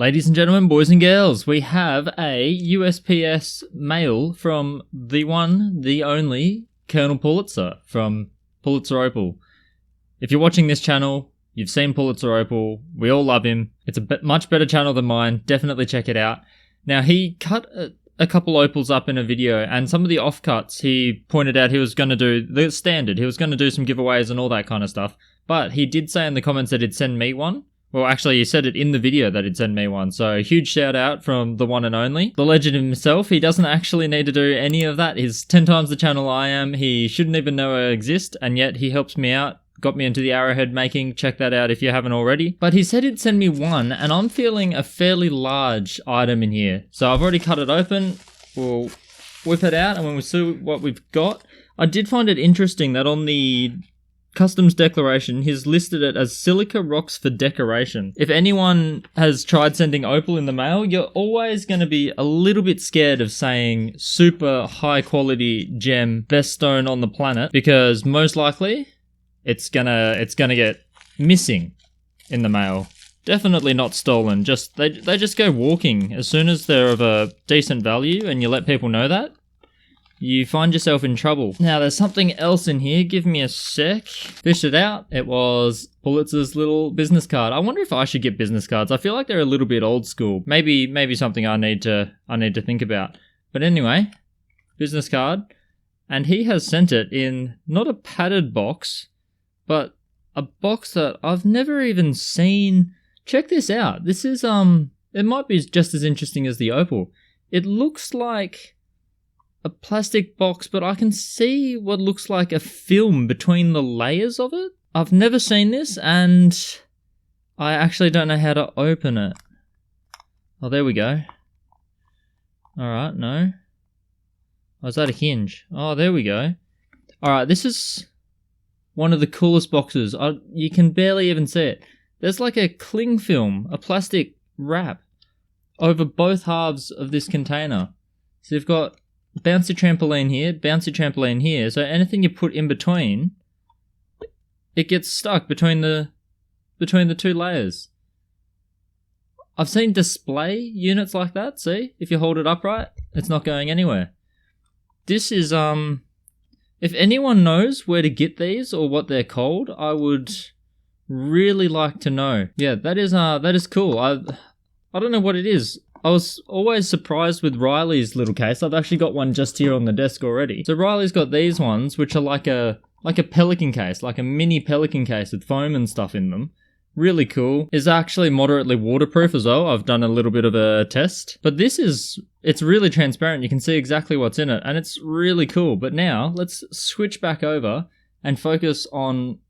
Ladies and gentlemen, boys and girls, we have a USPS mail from the one, the only, Colonel Pulitzer from Pulitzer Opal. If you're watching this channel, you've seen Pulitzer Opal, we all love him. It's a much better channel than mine, definitely check it out. Now, he cut a couple opals up in a video, and some of the offcuts he pointed out he was going to do the standard. He was going to do some giveaways and all that kind of stuff, but he did say in the comments that he'd send me one. Well, actually, he said it in the video that he'd send me one, so a huge shout out from the one and only. The legend himself, he doesn't actually need to do any of that. He's 10 times the channel I am. He shouldn't even know I exist, and yet he helps me out. Got me into the arrowhead making. Check that out if you haven't already. But he said he'd send me one, and I'm feeling a fairly large item in here. So I've already cut it open. We'll whip it out, and when we see what we've got, I did find it interesting that on the customs declaration, he's listed it as silica rocks for decoration. If anyone has tried sending opal in the mail, you're always going to be a little bit scared of saying super high quality gem, best stone on the planet, because most likely it's gonna get missing in the mail. Definitely not stolen. Just they just go walking as soon as they're of a decent value, and you let people know that, you find yourself in trouble. Now, there's something else in here. Give me a sec. Fished it out. It was Pulitzer's little business card. I wonder if I should get business cards. I feel like they're a little bit old school. Maybe something I need to think about. But anyway, business card. And he has sent it in not a padded box, but a box that I've never even seen. Check this out. This is, it might be just as interesting as the opal. It looks like a plastic box, but I can see what looks like a film between the layers of it. I've never seen this, and I actually don't know how to open it. Oh, there we go. Alright, no. Oh, is that a hinge? Oh, there we go. Alright, this is one of the coolest boxes. You can barely even see it. There's like a cling film, a plastic wrap, over both halves of this container. So you've got bouncy trampoline here, so anything you put in between, it gets stuck between the two layers. I've seen display units like that, see? If you hold it upright, it's not going anywhere. This is, if anyone knows where to get these or what they're called, I would really like to know. Yeah, that is cool. I don't know what it is. I was always surprised with Riley's little case. I've actually got one just here on the desk already. So Riley's got these ones, which are like a pelican case, like a mini pelican case with foam and stuff in them. Really cool. Is actually moderately waterproof as well. I've done a little bit of a test. But it's really transparent. You can see exactly what's in it, and it's really cool. But now, let's switch back over and focus on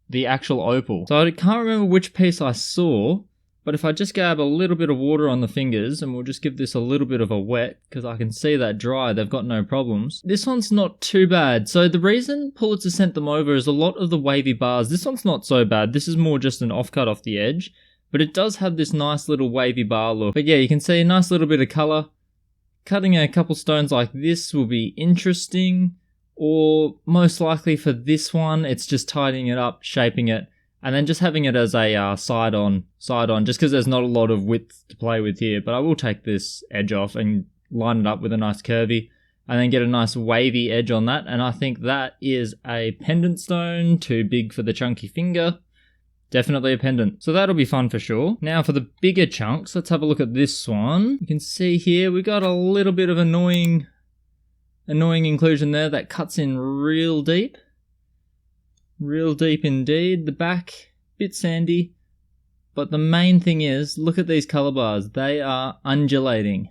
the actual opal. So I can't remember which piece I saw, but if I just grab a little bit of water on the fingers, and we'll just give this a little bit of a wet, because I can see that dry, they've got no problems. This one's not too bad. So the reason Pulitzer sent them over is a lot of the wavy bars. This one's not so bad. This is more just an offcut off the edge, but it does have this nice little wavy bar look. But yeah, you can see a nice little bit of color. Cutting a couple stones like this will be interesting, or most likely for this one, it's just tidying it up, shaping it, and then just having it as a side on, just because there's not a lot of width to play with here. But I will take this edge off and line it up with a nice curvy, and then get a nice wavy edge on that. And I think that is a pendant stone, too big for the chunky finger. Definitely a pendant. So that'll be fun for sure. Now for the bigger chunks, let's have a look at this one. You can see here, we got a little bit of annoying inclusion there that cuts in real deep. Real deep indeed. The back, bit sandy. But the main thing is, look at these color bars. They are undulating.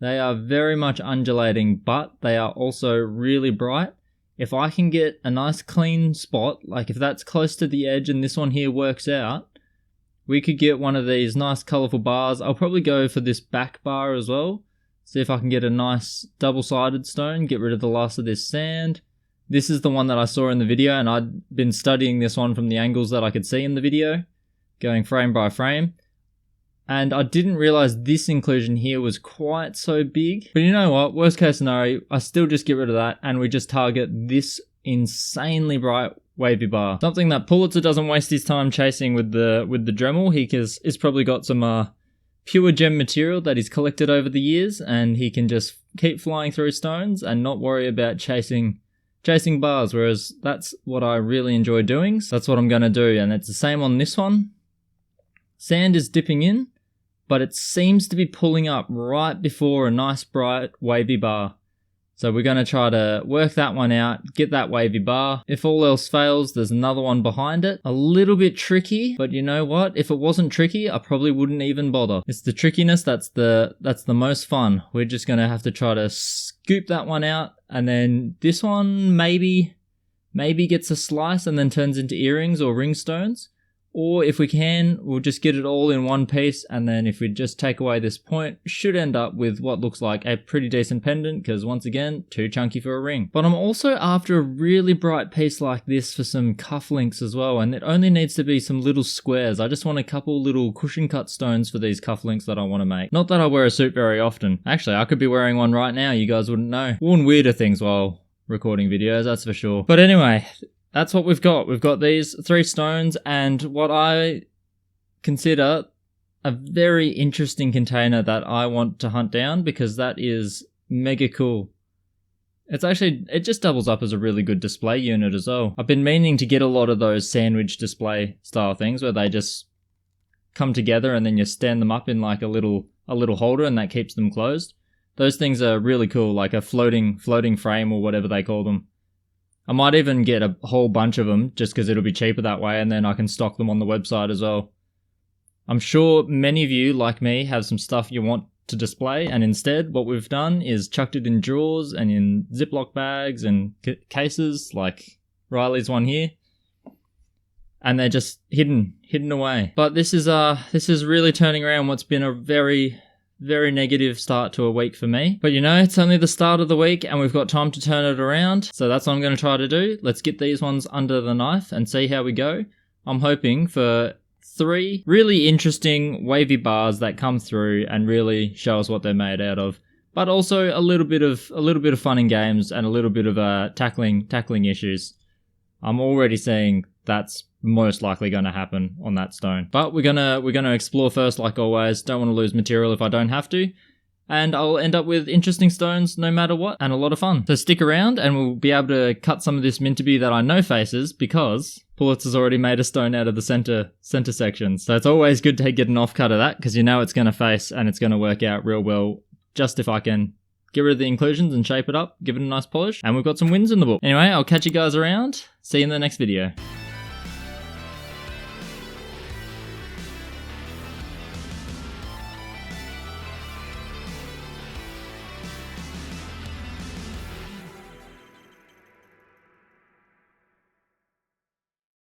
They are very much undulating, but they are also really bright. If I can get a nice clean spot, like if that's close to the edge and this one here works out, we could get one of these nice colorful bars. I'll probably go for this back bar as well. See if I can get a nice double-sided stone, get rid of the last of this sand. This is the one that I saw in the video, and I'd been studying this one from the angles that I could see in the video, going frame by frame. And I didn't realize this inclusion here was quite so big. But you know what? Worst case scenario, I still just get rid of that, and we just target this insanely bright wavy bar. Something that Pulitzer doesn't waste his time chasing with the Dremel. He's probably got some pure gem material that he's collected over the years, and he can just keep flying through stones and not worry about chasing bars, whereas that's what I really enjoy doing. So that's what I'm going to do, and it's the same on this one. Sand is dipping in, but it seems to be pulling up right before a nice bright wavy bar. So we're going to try to work that one out, get that wavy bar. If all else fails, there's another one behind it. A little bit tricky, but you know what? If it wasn't tricky, I probably wouldn't even bother. It's the trickiness that's the most fun. We're just going to have to try to scoop that one out, and then this one maybe gets a slice and then turns into earrings or ring stones. Or if we can, we'll just get it all in one piece, and then if we just take away this point, should end up with what looks like a pretty decent pendant, because once again, too chunky for a ring. But I'm also after a really bright piece like this for some cufflinks as well, and it only needs to be some little squares. I just want a couple little cushion cut stones for these cufflinks that I want to make. Not that I wear a suit very often. Actually, I could be wearing one right now, you guys wouldn't know. Worn weirder things while recording videos, that's for sure. But anyway, that's what we've got. We've got these 3 stones and what I consider a very interesting container that I want to hunt down, because that is mega cool. It just doubles up as a really good display unit as well. I've been meaning to get a lot of those sandwich display style things where they just come together and then you stand them up in like a little holder and that keeps them closed. Those things are really cool, like a floating frame or whatever they call them. I might even get a whole bunch of them just because it'll be cheaper that way, and then I can stock them on the website as well. I'm sure many of you, like me, have some stuff you want to display, and instead what we've done is chucked it in drawers and in Ziploc bags and cases, like Riley's one here. And they're just hidden away. But this is really turning around what's been a very negative start to a week for me. But you know, it's only the start of the week and we've got time to turn it around. So that's what I'm going to try to do. Let's get these ones under the knife and see how we go. I'm hoping for 3 really interesting wavy bars that come through and really show us what they're made out of. But also a little bit of fun and games and a little bit of tackling issues. I'm already seeing that's most likely going to happen on that stone. But we're gonna explore first, like always. Don't want to lose material if I don't have to. And I'll end up with interesting stones no matter what, and a lot of fun. So stick around and we'll be able to cut some of this Mintabie that I know faces, because Pulitzer's already made a stone out of the center section. So it's always good to get an offcut of that, because you know it's going to face and it's going to work out real well, just if I can get rid of the inclusions and shape it up, give it a nice polish, and we've got some wins in the book. Anyway, I'll catch you guys around. See you in the next video.